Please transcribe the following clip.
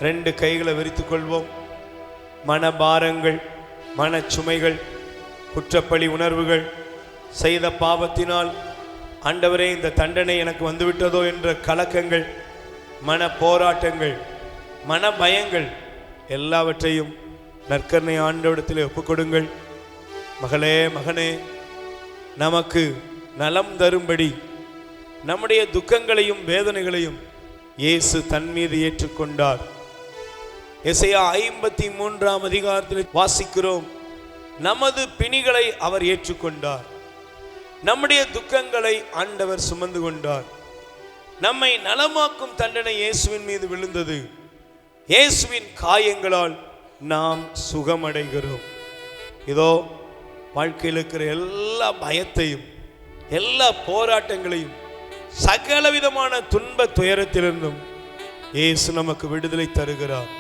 2 கைகளை விரித்துக் கொள்வோம். மனபாரங்கள், மனச்சுமைகள், குற்றப்பழி உணர்வுகள், செய்த பாவத்தினால் ஆண்டவரே இந்த தண்டனை எனக்கு வந்துவிட்டதோ என்ற கலக்கங்கள், மன போராட்டங்கள், மன பயங்கள் எல்லாவற்றையும் நற்கருணை ஆண்டவரிடத்தில் ஒப்புக்கொடுங்கள். மகளே, மகனே, நமக்கு நலம் தரும்படி நம்முடைய துக்கங்களையும் வேதனைகளையும் இயேசு தன் மீது ஏற்றுக்கொண்டார். எசையா 53ஆம் அதிகாரத்தில் வாசிக்கிறோம், நமது பிணிகளை அவர் ஏற்றுக்கொண்டார், நம்முடைய துக்கங்களை ஆண்டவர் சுமந்து கொண்டார். நம்மை நலமாக்கும் தண்டனை இயேசுவின் மீது விழுந்தது. இயேசுவின் காயங்களால் நாம் சுகமடைகிறோம். இதோ வாழ்க்கையில் இருக்கிற எல்லா பயத்தையும், எல்லா போராட்டங்களையும், சகலவிதமான துன்ப துயரத்திலிருந்தும் இயேசு நமக்கு விடுதலை தருகிறார்.